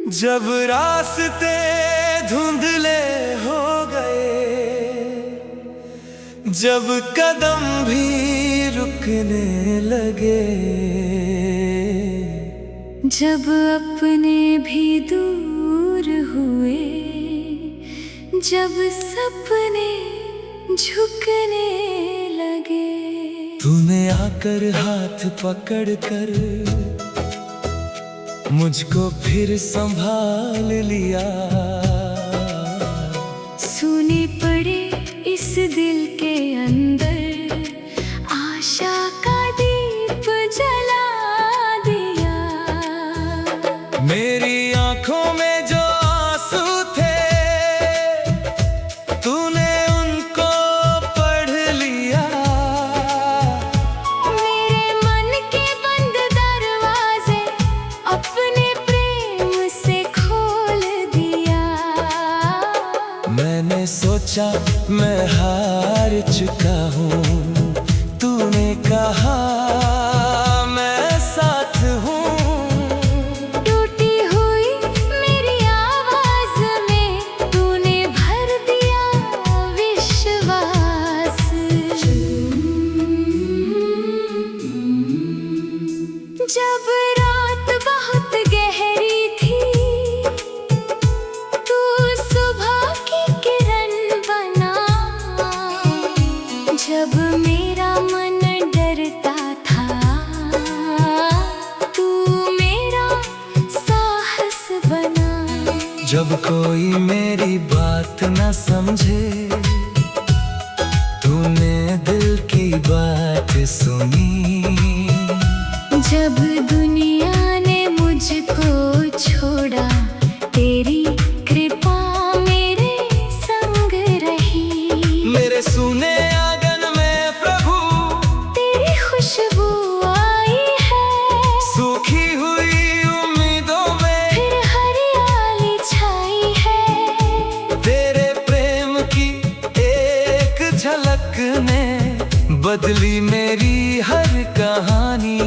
जब रास्ते धुंधले हो गए, जब कदम भी रुकने लगे, जब अपने भी दूर हुए, जब सपने झुकने लगे, तूने आकर हाथ पकड़ कर मुझको फिर संभाल लिया। सुने पड़े इस दिल के अंदर, आशा का दीप जला दिया। मेरी आंखों में जो आंसू थे, तूने उनको पढ़ लिया। मेरे मन के बंद दरवाजे अपने प्रेम से खोल दिया। मैंने सोचा मैं हार चुका हूँ, तूने कहा मैं साथ हूँ। टूटी हुई मेरी आवाज में तूने भर दिया विश्वास। जब रात बहुत गहरी थी, तू सुबह की किरण बना। जब मेरा मन डरता था, तू मेरा साहस बना। जब कोई मेरी बात न समझे, तूने दिल की बात सुनी। जब दुनिया ने मुझको छोड़ा, तेरी कृपा मेरे संग रही। मेरे सुने आंगन में प्रभु तेरी खुशबू आई है, सूखी हुई उम्मीदों में फिर हरियाली छाई है। तेरे प्रेम की एक झलक ने बदली मेरी हर कहानी।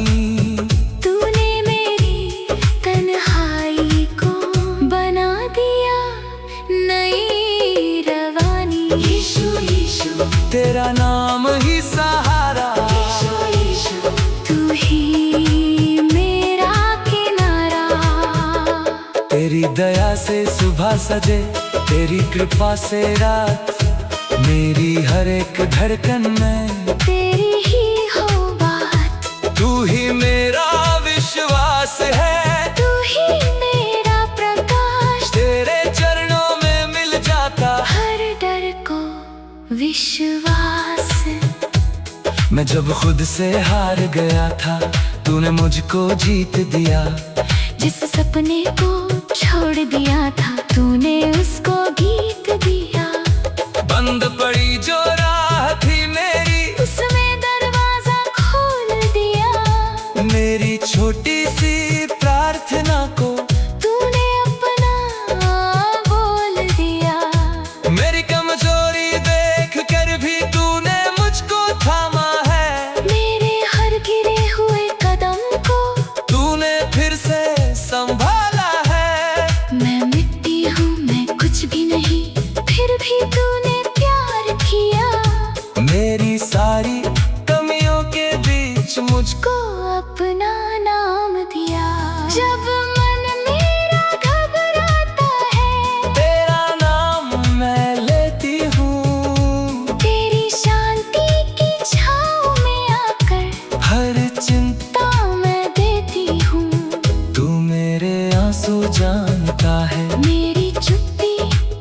तूने मेरी तन्हाई को बना दिया नई रवानी। यीशु यीशु तेरा नाम ही सहारा, यीशु तू ही मेरा किनारा। तेरी दया से सुबह सजे, तेरी कृपा से रात। मेरी हर एक धड़कन में तेरी ही हो बात। तू ही मेरा विश्वास है, तू ही मेरा प्रकाश। तेरे चरणों में मिल जाता हर डर को विश्वास। मैं जब खुद से हार गया था, तूने मुझको जीत दिया। जिस सपने को छोड़ दिया था, तूने उसको गीत दिया। बंद पड़ी जो राह थी मेरी, उसमें दरवाजा खोल दिया। मेरी छोटी सी प्रार्थना को तूने अपना बोल दिया। मेरी कमजोरी देख कर भी तूने मुझको थामा है। मेरे हर गिरे हुए कदम को तूने फिर से संभाला है। मैं मिट्टी हूँ, मैं कुछ भी नहीं, फिर भी तूने प्यार किया। मेरी सारी कमियों के बीच मुझको को अपना नाम दिया। जब मन मेरा घबराता है, तेरा नाम मैं लेती हूँ। तेरी शांति की छाँव में आकर हर चिंता ता मैं देती हूँ। तू मेरे आंसू जानता है, मेरी चुप्पी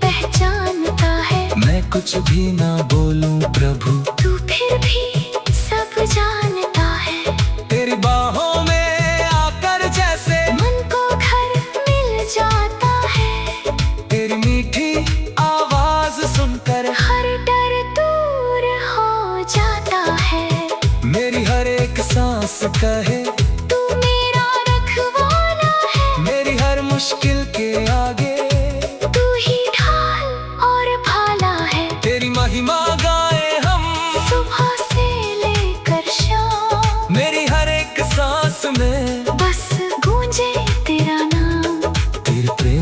पहचानता है। मैं कुछ भी ना बोलूं प्रभु, तू फिर भी सब जानता है। तेरी बाहों में आकर जैसे मन को घर मिल जाता है। तेरी मीठी आवाज सुनकर हर डर दूर हो जाता है। मेरी हर एक सांस कहे तू मेरा रखवाला है। मेरी हर मुश्किल के आगे तू ही ढाल और भाला है। तेरी महिमा गाए हम सुबह से लेकर शाम, मेरी हर एक सांस में बस गूंजे तेरा नाम। तेरे प्रेम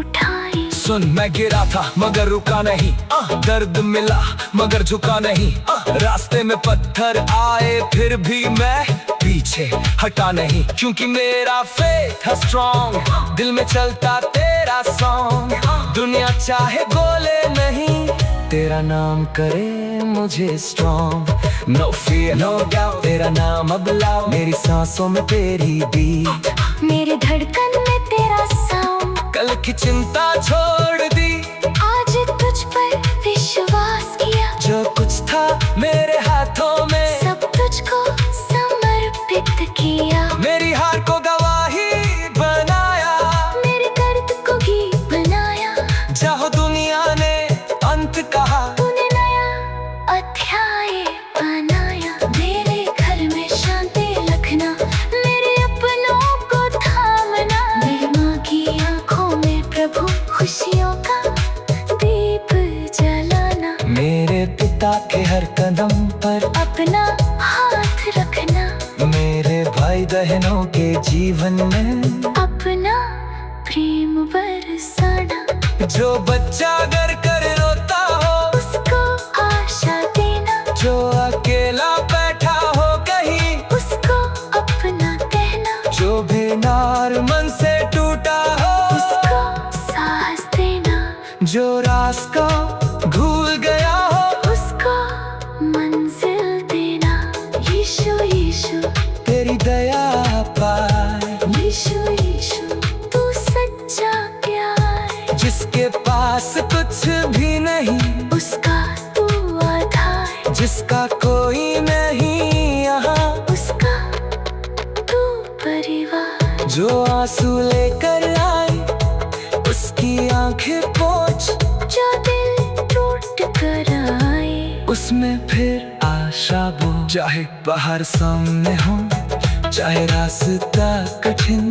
उठाई। सुन, मैं गिरा था मगर रुका नहीं, दर्द मिला मगर झुका नहीं, रास्ते में पत्थर आए फिर भी मैं पीछे हटा नहीं, क्योंकि मेरा फेथ है स्ट्रॉन्ग, दिल में चलता तेरा सॉन्ग। दुनिया चाहे बोले नहीं, तेरा नाम करे मुझे strong. No fear no doubt, तेरा नाम अब लाओ, मेरी सांसों में तेरी बीट, मेरी धड़कन में तेरा साउंड। कल की चिंता छोड़ दी, आज तुझ पर विश्वास किया, जो कुछ था मेरे हाथों में सब तुझको समर्पित किया। मेरी हार को गवाही बनाया, मेरे दर्द को गीत बनाया, चाहो दुनिया ने अंत कहा, तूने नया अध्याय बनाया। मेरे घर में शांति रखना, मेरे अपनों को थामना, मेरी माँ की आंखों में प्रभु खुशियों का दीप जलाना, मेरे पिता के हर कदम पर अपना हाथ रखना, मेरे भाई बहनों के जीवन में अपना प्रेम बरसाना। जो बच्चा घर कर रोता हो, उसको आशा देना, जो अकेला बैठा हो कहीं, उसको अपना कहना, जो बेनार मन से टूटा हो, उसको साहस देना, जो रास्ता भूल गया हो, उसको मंजिल देना। यीशु यीशु तेरी दया पाए, यीशु यीशु तू सच्चा प्यार, जिसके पास कुछ भी नहीं, उसका तू आधार, जिसका कोई नहीं यहाँ, उसका तू परिवार। जो आंसू लेकर आए, उसकी आंखें पोंछ, जो दिल टूट कर आए, उसमें फिर आशा बो। चाहे बाहर सामने हो, चाहे रास्ता कठिन,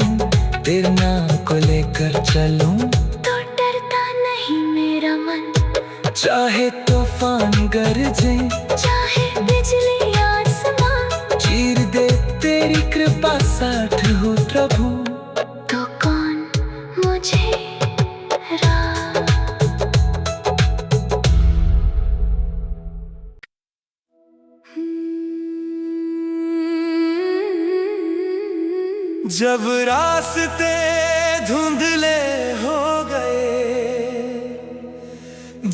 तेरे नाम को लेकर चलूं, तो डरता नहीं मेरा मन, चाहे तूफान गरजे, चाहे बिजली आसमां, चीर दे तेरी कृपा साथ हो प्रभु। तो कौन मुझे राह। जब रास्ते धुंधले हो गए,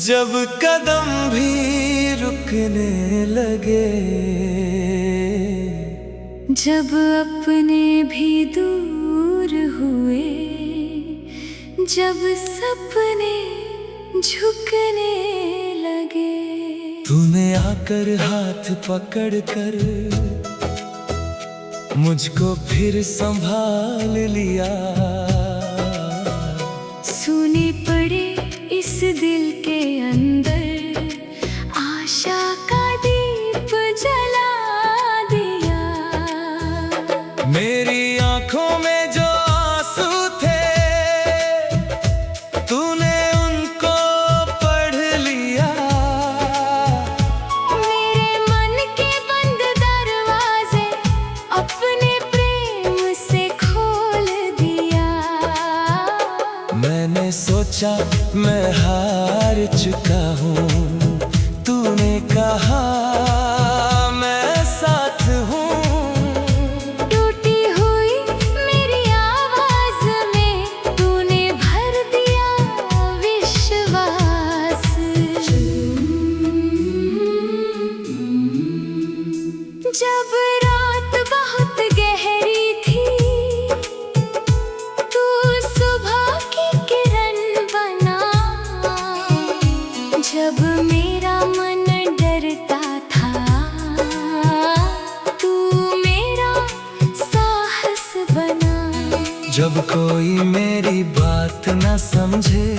जब कदम भी रुकने लगे, जब अपने भी दूर हुए, जब सपने झुकने लगे, तूने आकर हाथ पकड़ कर मुझको फिर संभाल लिया। सुने पड़े इस दिल के अंदर, आशा का दीप जला दिया। मेरी आंखों में जो आंसू थे, तूने उनको पढ़ लिया। मेरे मन के बंद दरवाजे अपने प्रेम से खोल दिया। मैंने सोचा मैं हार चुका हूँ, तूने कहा मैं साथ हूँ। टूटी हुई मेरी आवाज में तूने भर दिया विश्वास। जब रात बहुत गहरी थी, तू सुबह की किरण बना। जब मेरा मन डरता था, तू मेरा साहस बना। जब कोई मेरी बात न समझे,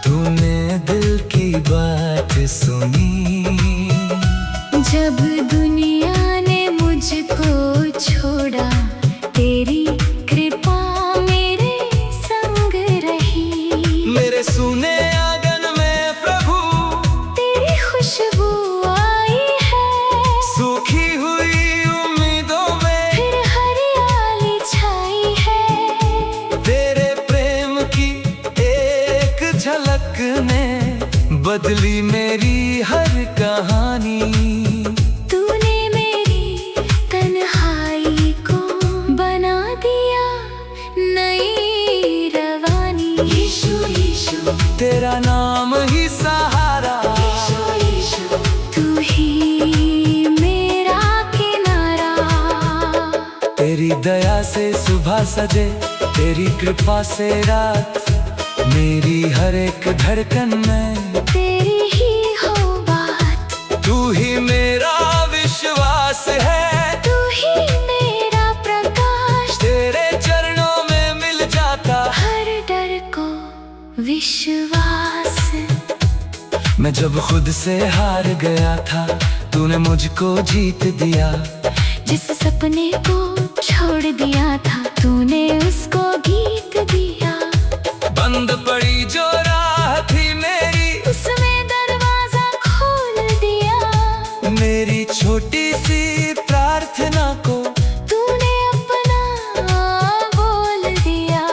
तूने दिल की बात सुनी। जब दुनिया ने मुझको छोड़ा, तेरी कृपा मेरे संग रही। मेरे सुने आंगन में प्रभु तेरी खुशबू आई है, सूखी हुई उम्मीदों में फिर हरियाली छाई है। तेरे प्रेम ने बदली मेरी हर कहानी। तूने मेरी तन्हाई को बना दिया नई रवानी। यीशु यीशु तेरा नाम ही सहारा, यीशु यीशु तू ही मेरा किनारा। तेरी दया से सुबह सजे, तेरी कृपा से रात, मेरी हर एक धड़कन में तेरी ही हो बात। तू ही मेरा विश्वास है, तू ही मेरा प्रकाश। तेरे चरणों में मिल जाता हर डर को विश्वास। मैं जब खुद से हार गया था, तूने मुझको जीत दिया। जिस सपने को छोड़ दिया था, तूने उसको गीत दिया। बंद पड़ी जो राह थी मेरी, उसमें दरवाजा खोल दिया। मेरी छोटी सी प्रार्थना को तूने अपना बोल दिया।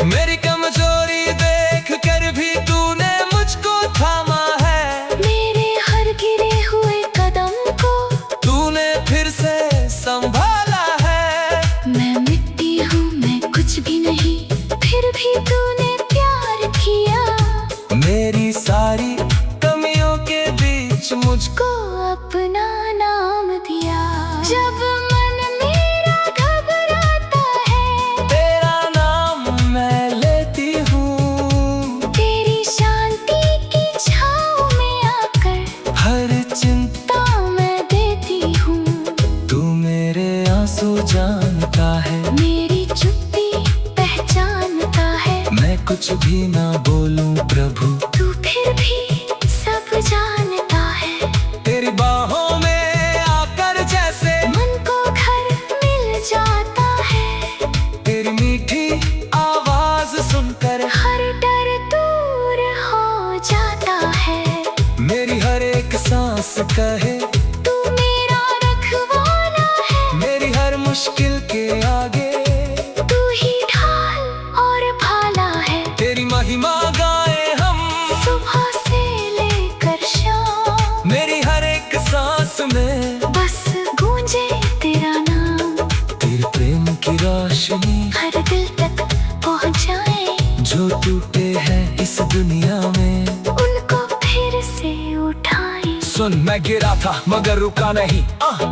मेरी कमजोरी देख कर भी तूने मुझको थामा है। मेरे हर गिरे हुए कदम को तूने फिर से संभाला है। मैं मिट्टी हूँ, मैं कुछ भी नहीं, फिर भी तूने प्यार किया। मेरी सारी कमियों के बीच मुझको को अपना नाम दिया। जब मन मेरा घबराता है, तेरा नाम मैं लेती हूँ। तेरी शांति की छाँव में आकर हर चिंता मैं देती हूँ। तू मेरे आंसू जानता है, मेरी चुप्पी पहचानता है। मैं कुछ भी ना बोलूं प्रभु, तू फिर भी सब जानता है। तेरी बाहों में आकर जैसे मन को घर मिल जाता है। तेरी मीठी आवाज सुनकर हर डर दूर हो जाता है। मेरी हर एक सांस कहे तू मेरा रखवाला है। मेरी हर मुश्किल के आगे तू ही ढाल और भाला है। तेरी महिमा गाए हम सुबह से लेकर शाम, मेरी हर एक सांस में बस गूंजे तेरा नाम। तेरे प्रेम की रोशनी हर दिल तक पहुँचाए, जो टूटे हैं इस दुनिया में उनको फिर से उठाए। सुन, मैं गिरा था मगर रुका नहीं,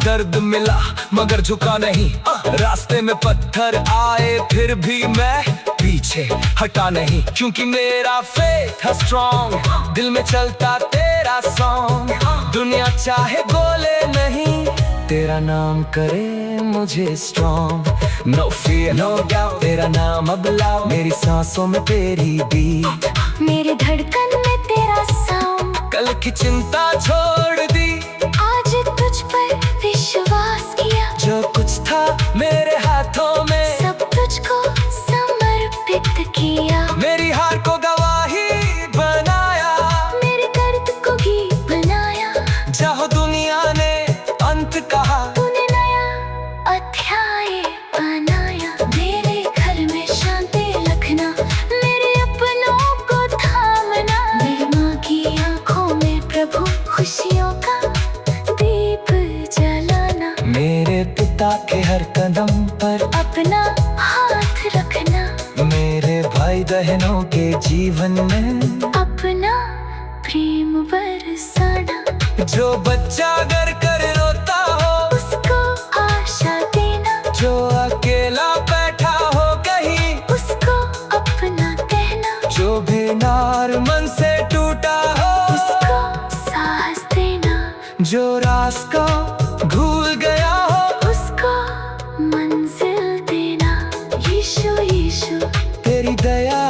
दर्द मिला मगर झुका नहीं। रास्ते में पत्थर आए फिर भी मैं पीछे हटा नहीं, क्योंकि मेरा फेथ है स्ट्रॉन्ग। दिल में चलता तेरा सॉन्ग, दुनिया चाहे बोले नहीं, तेरा नाम करे मुझे strong. No fear no doubt, तेरा नाम अब लाओ, मेरी सांसों में तेरी बीट, मेरे धड़कन में तेरा साउंड। कल की चिंता छोड़ दी, आज तुझ पर विश्वास किया। जो कुछ था मेरे हाथों में सब तुझको समर्पित किया। मेरी हार को गवाही बनाया, मेरे दर्द को गीत बनाया। जहाँ दुनिया ने अंत कहा, तूने नया अध्याय बनाया। मेरे घर में शांति रखना, मेरे अपनों को थामना। मेरी माँ की आंखों में प्रभु खुशियों का दीप जलाना। मेरे पिता के हर कदम पर अपना हाथ रखना, मेरे भाई बहनों के जीवन में अपना प्रेम बरसाना। जो बच्चा घर कर रोता हो, उसको आशा देना। जो अकेला बैठा हो कहीं, उसको अपना कहना। जो बेनार मन से टूटा हो, उसको साहस देना। जो रास्ता भूल गया हो, उसको मंजिल देना। यीशु यीशु तेरी दया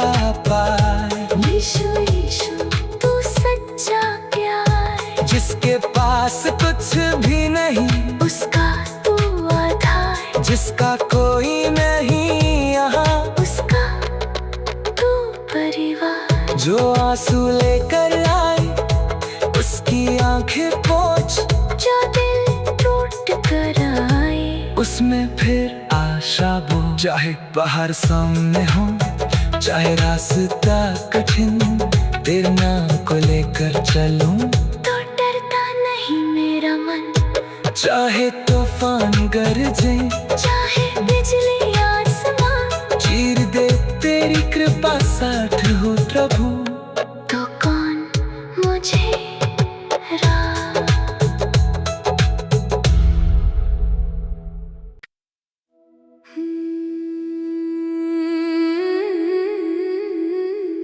पाए। यीशु यीशु तू सच्चा प्यार। जिसके पास कुछ भी नहीं, उसका तू आधार। जिसका कोई नहीं यहाँ, उसका तू परिवार। जो आंसू लेकर आए, उसकी आंखें पोंछ, जो दिल टूट कर आए, उसमें फिर आशा बो। चाहे बाहर सामने हो, चाहे रास्ता कठिन, तेरे नाम को लेकर चलूं तो डरता नहीं मेरा मन। चाहे तूफान गरजे, चाहे बिजली आसमां, चीर दे तेरी कृपा साथ हो प्रभु। तो कौन मुझे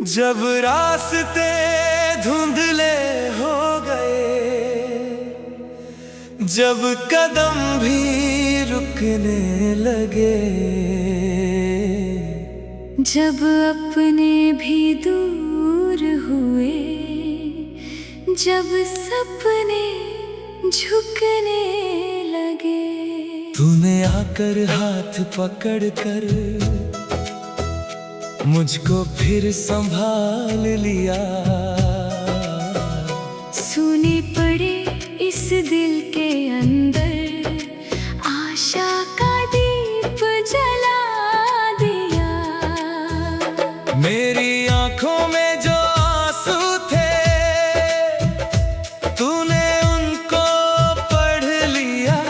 जब रास्ते धुंधले हो गए, जब कदम भी रुकने लगे, जब अपने भी दूर हुए, जब सपने झुकने लगे, तूने आकर हाथ पकड़ कर मुझको फिर संभाल लिया। सुने पड़े इस दिल के अंदर, आशा का दीप जला दिया। मेरी आंखों में जो आंसू थे, तूने उनको पढ़ लिया।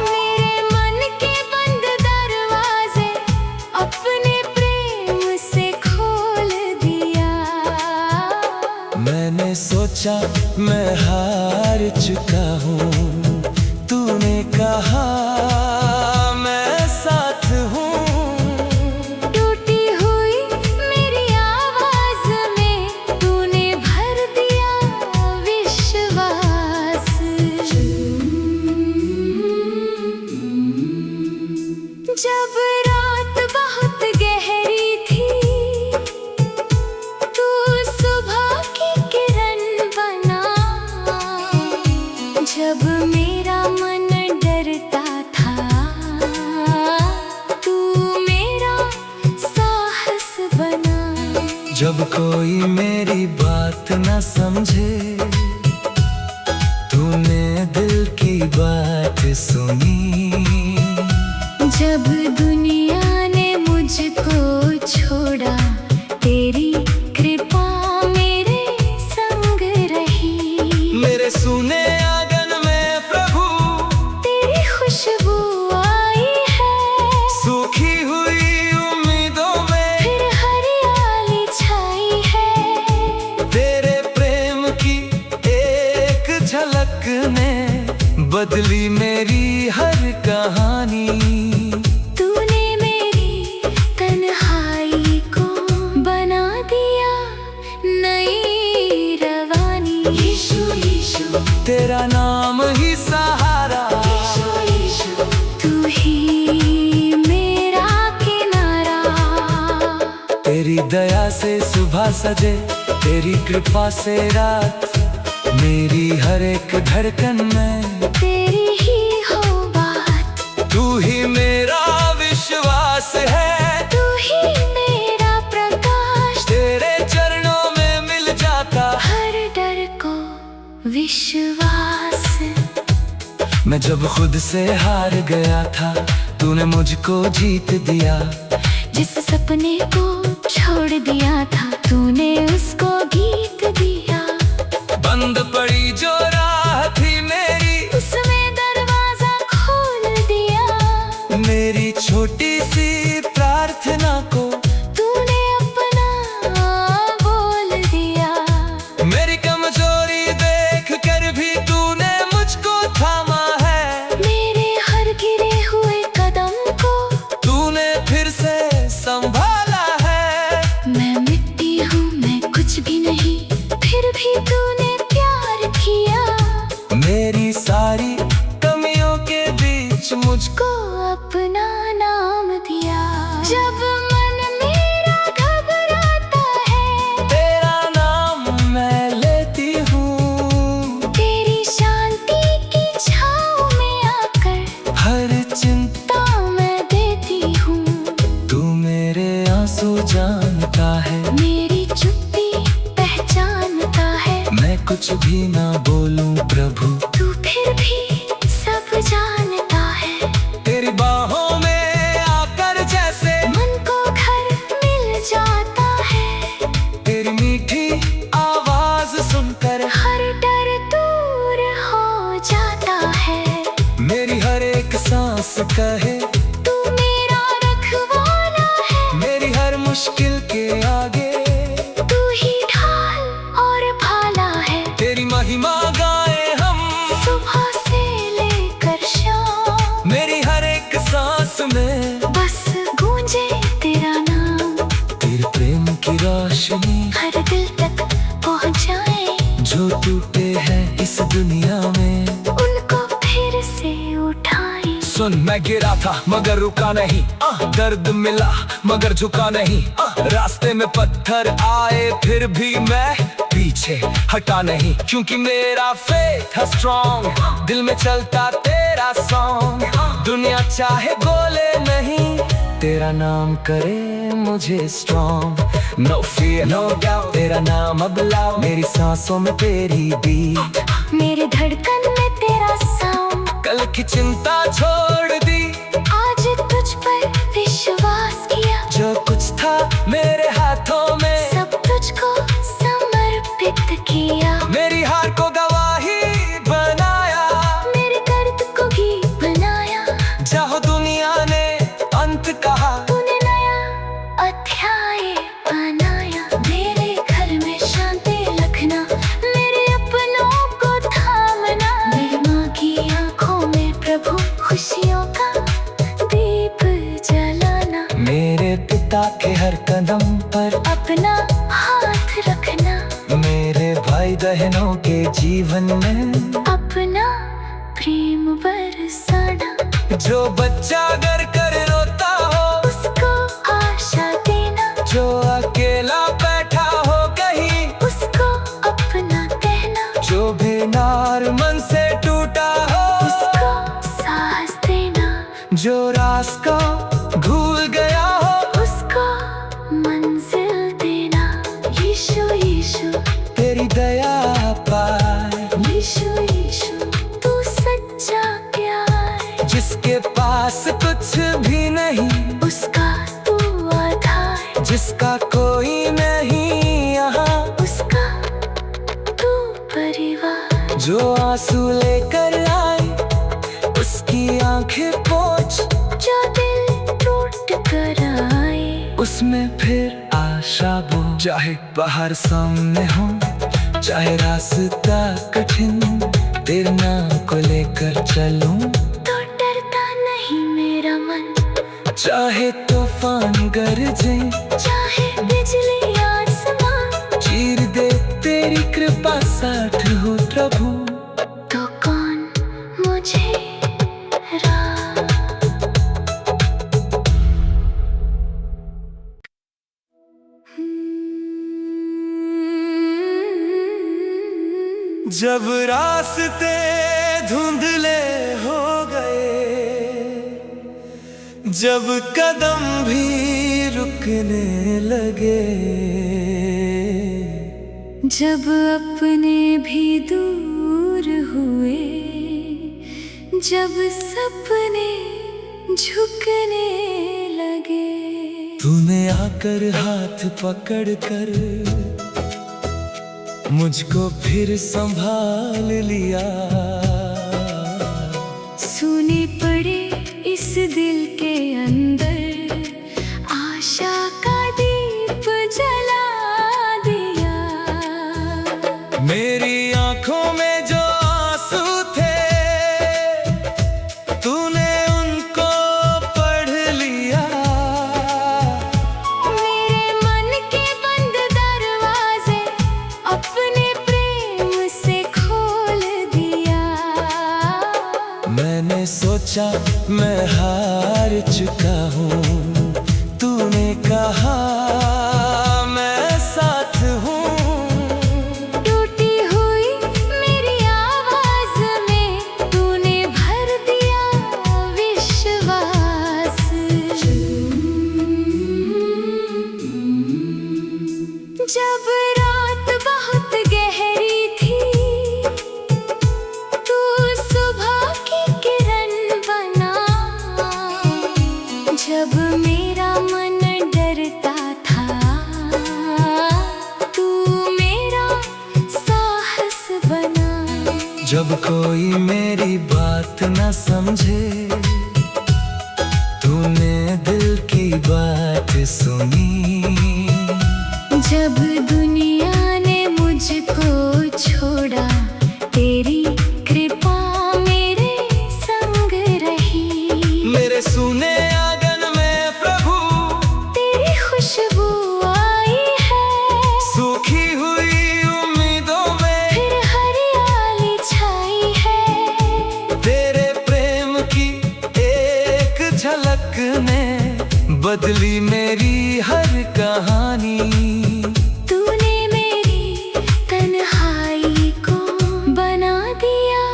मेरे मन के बंद दरवाजे अपने प्रेम से खोल दिया। मैंने सोचा मैं हार चुका हूँ, तूने कहा मैं साथ हूँ। टूटी हुई मेरी आवाज में तूने भर दिया विश्वास। जब रात बहुत गहरी थी, तू सुबह की किरण बना। जब मेरा मन डरता था, तू मेरा साहस बना। जब कोई मेरी बात न समझे, तूने दिल की बात सुनी। जब दुनिया ने मुझको छोड़ा, तेरी कृपा मेरे संग रही। मेरे सुने आंगन में प्रभु तेरी खुशबू आई है, सूखी हुई उम्मीदों में फिर हरियाली छाई है। तेरे प्रेम की एक झलक ने बदली मेरी हर कहानी। तूने मेरी तन्हाई को बना दिया नई रवानी। यीशु यीशु तेरा नाम ही सहारा, यीशु यीशु तू ही मेरा किनारा। तेरी दया से सुबह सजे, तेरी कृपा से रात, मेरी हर एक धड़कन में तेरी ही हो बात। तू ही मेरा विश्वास है, तू ही मेरा प्रकाश। तेरे चरणों में मिल जाता हर डर को विश्वास। मैं जब खुद से हार गया था, तूने मुझको जीत दिया। जिस सपने को छोड़ दिया था, तूने उसको गीत दिया। बंद पड़ी जो राह थी मेरी, उसमें दरवाजा खोल दिया। मेरी छोटी सी प्रार्थना को तूने अपना बोल दिया। मेरी कमजोरी देख कर भी तूने मुझको थामा है। मेरे हर गिरे हुए कदम को तूने फिर से संभाला है। मैं मिट्टी हूँ, मैं कुछ भी नहीं, फिर भी तूने प्यार किया। मेरी सारी कमियों के बीच मुझको को अपना नाम दिया। जब मन मेरा घबराता है, तेरा नाम मैं लेती हूँ। तेरी शांति की छाँव में आकर हर चिंता मैं देती हूँ। तू मेरे आंसू जानता है, मेरी चुप्पी पहचानता है। मैं कुछ भी ना बोलूं प्रभु, तू फिर भी सब जानता है। तेरी बाहों में आकर जैसे मन को घर मिल जाता है। की रोशनी हर दिल तक पहुँचाए। जो टूटे हैं इस दुनिया में उनको फिर से उठाए। सुन, मैं गिरा था मगर रुका नहीं, दर्द मिला मगर झुका नहीं, रास्ते में पत्थर आए फिर भी मैं पीछे हटा नहीं, क्योंकि मेरा फेथ है स्ट्रॉन्ग, दिल में चलता तेरा सॉन्ग। दुनिया चाहे बोले नहीं, तेरा नाम करे मुझे strong. No fear no doubt, तेरा नाम अब लाओ, मेरी सांसों में तेरी बीट, मेरे धड़कन में तेरा साउंड। कल की चिंता छोड़ दी, आज तुझ पर विश्वास किया। जो कुछ था मेरे हाथों में सब तुझको समर्पित किया। मेरी हार को गवाही बनाया, मेरे दर्द को भी बनाया। चाहो दुनिया ने अंत कहा, तूने नया अध्याय बनाया। मेरे घर में शांति रखना, मेरे अपनों को थामना। मेरी माँ की आंखों में प्रभु खुशियों का दीप जलाना। मेरे पिता के हर कदम पर अपना हाथ रखना। मेरे भाई बहनों के जीवन में अपना प्रेम बरसाना। जो बच्चा घर कर रोता हो उसको आशा देना। जो अकेला बैठा हो कहीं उसको अपना कहना। जो बेनार मन से टूटा हो उसको साहस देना। जो रास्ता भूल गया हो उसको मंजिल देना। यीशु यीशु तेरी दया पाए, यीशु यीशु तू सच्चा प्यार। जिसके पास कुछ भी नहीं उसका तू आधार। जिसका कोई नहीं यहाँ उसका तू परिवार। जो आंसू लेकर आए उसकी आंखें पोंछ, जो दिल टूट कर आए उसमें फिर आशा बो। चाहे बाहर सामने हो चाहे रास्ता कठिन, तेरे नाम को लेकर चलूं तो डरता नहीं मेरा मन। चाहे तूफान गरजे चाहे बिजली आसमां चीर दे तेरी कृपा साथ हो प्रभु। तो कौन मुझे जब रास्ते धुंधले हो गए, जब कदम भी रुकने लगे, जब अपने भी दूर हुए, जब सपने झुकने लगे, तूने आकर हाथ पकड़ कर मुझको फिर संभाल लिया। सुने पड़े इस दिल के अंदर, आशा का दीप जला दिया। मेरी आंखों में जो आंसू थे तूने उनको पढ़ लिया। मेरे मन के बंद दरवाजे अपने प्रेम से खोल दिया। मैंने सोचा मैं हार चुका हूँ, तूने कहा मैं साथ हूँ। टूटी हुई मेरी आवाज में तूने भर दिया विश्वास। जब रात बहुत गहरी थी, तू सुबह की किरण बना। जब मेरा मन डरता था, तू मेरा साहस बना। जब कोई मेरी बात न समझे, तूने दिल की बात सुनी। जब दुनिया ने मुझको छोड़ा, तेरी कृपा मेरे संग रही। मेरे सुने आंगन में प्रभु तेरी खुशबू आई बदली मेरी हर कहानी। तूने मेरी तन्हाई को बना दिया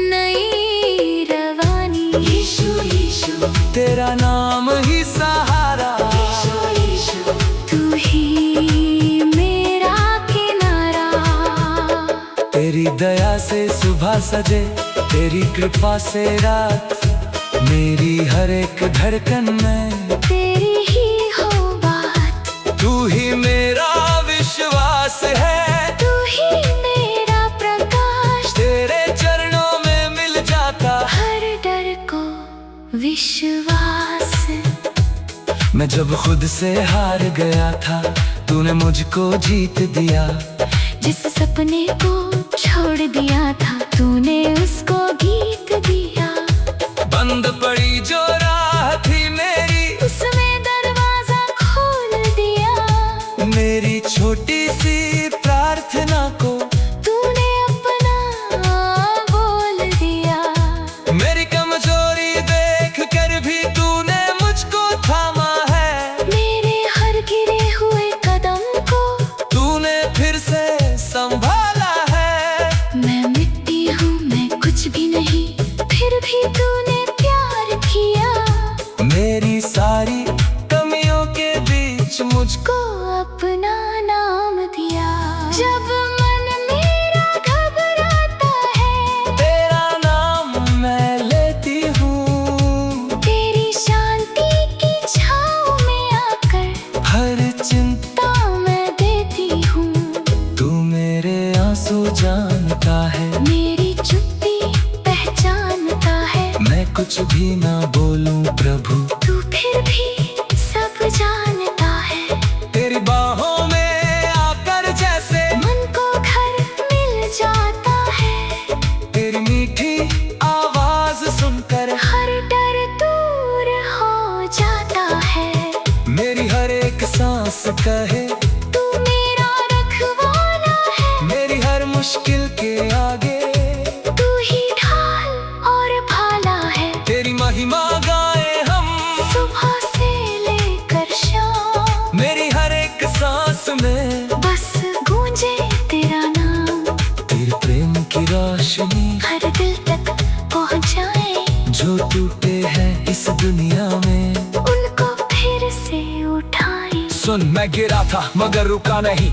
नई रवानी। यीशु यीशु तेरा नाम ही सहारा, यीशु यीशु तू ही मेरा किनारा। तेरी दया से सुबह सजे, तेरी कृपा से रात, मेरी हर एक धड़कन में तेरी ही हो बात। तू ही मेरा विश्वास है, तू ही मेरा प्रकाश। तेरे चरणों में मिल जाता हर डर को विश्वास। मैं जब खुद से हार गया था, तूने मुझको जीत दिया। जिस सपने को छोड़ दिया था, तूने उसको गीत दिया। बंद पड़ी जो राह थी मेरी, उसमें दरवाजा खोल दिया। मेरी छोटी सी प्रार्थना को तूने अपना बोल दिया। मेरी कमजोरी देख कर भी तूने मुझको थामा है। मेरे हर गिरे हुए कदम को तूने फिर से संभाला है। मैं मिट्टी हूँ, मैं कुछ भी नहीं, फिर भी तूने प्यार किया। मेरी सारी कमियों के बीच मुझको को अपना नाम दिया। जब मन मेरा घबराता है, तेरा नाम मैं लेती हूँ। तेरी शांति की छाँव में आकर हर चिंता मैं देती हूँ। तू मेरे आंसू जानता है, मेरी चुप्पी पहचानता है। मैं कुछ भी ना बोलूं प्रभु, तू फिर भी सब जानता है। तेरी बाहों में आकर जैसे मन को घर मिल जाता है। तेरी मीठी आवाज सुनकर हर डर दूर हो जाता है। मेरी हर एक सांस कहे तू मेरा रखवाला है। मेरी हर मुश्किल के आगे तू ही ढाल और भाला है। तेरी महिमा गाए हम सुबह से लेकर शाम, मेरी हर एक सांस में बस गूंजे तेरा नाम। तेरे प्रेम की रोशनी हर दिल तक पहुंचाए। जो टूटे हैं इस दुनिया में, उनको फिर से उठाए। सुन मैं गिरा था मगर रुका नहीं,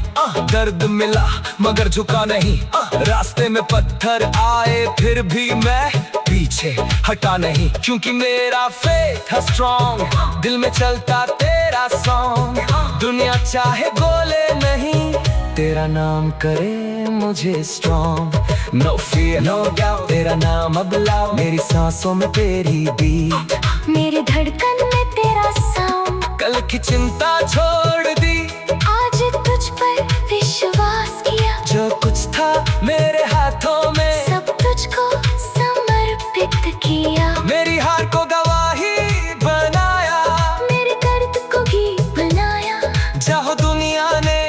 दर्द मिला मगर झुका नहीं। रास्ते में पत्थर आए फिर भी मैं पीछे हटा नहीं, क्योंकि मेरा फेथ है स्ट्रॉन्ग। दिल में चलता तेरा सॉन्ग, दुनिया चाहे बोले नहीं, तेरा नाम करे मुझे strong. No fear no doubt, तेरा नाम अब लाओ। मेरी सांसों में तेरी बीट, मेरे धड़कन में तेरा साउंड। कल की चिंता छोड़ दी, आज तुझ पर विश्वास किया। जो कुछ था मेरे हाथों में सब तुझको समर्पित किया। मेरी हार को गवाही बनाया, मेरे दर्द को गीत बनाया। जहाँ दुनिया ने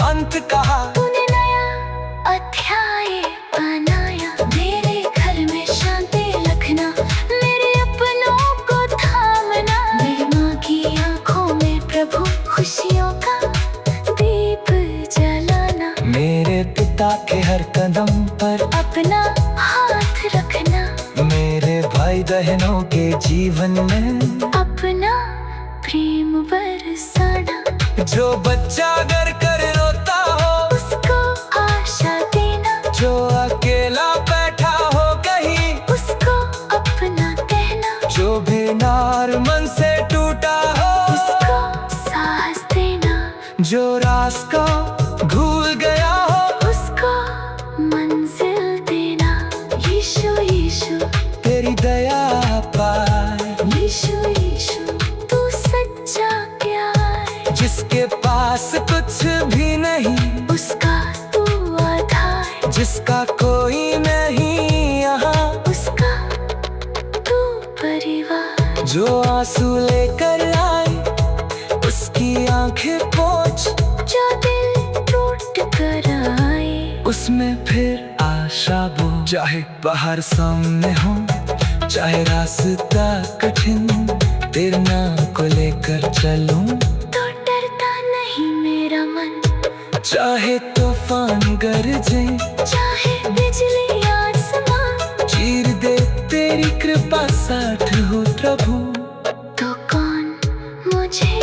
अंत कहा, तूने नया अध्याय बनाया। मेरे घर में शांति रखना, मेरे अपनों को थामना। मेरी माँ की आंखों में प्रभु खुशियों का दीप जलाना। मेरे पिता के हर कदम पर अपना हाथ रखना। मेरे भाई बहनों के जीवन में अपना प्रेम बरसाना। जो बच्चा डर कर रोता हो, उसको आशा देना। जो अकेला बैठा हो कहीं, उसको अपना कहना। जो बेनार मन से टूटा हो, उसको साहस देना। जो रास्ता भूल गया हो, उसको मंजिल देना। यीशु यीशु तेरी दया पाए। यीशु यीशु तू सच्चा प्यार। जिसके पास कुछ भी नहीं, उसका तू आधार। जिसका कोई नहीं यहाँ, उसका तू परिवार। जो आंसू लेकर आए उसकी आंखें पोंछ, जो दिल टूट कर आए, उसमें फिर आशा बो। चाहे बाहर सामने हो, चाहे रास्ता कठिन, तेरे नाम को लेकर चलूं तो डरता नहीं मेरा मन। चाहे तूफान गरजे चाहे बिजली आसमां, चीर दे तेरी कृपा साथ हो प्रभु। तो कौन मुझे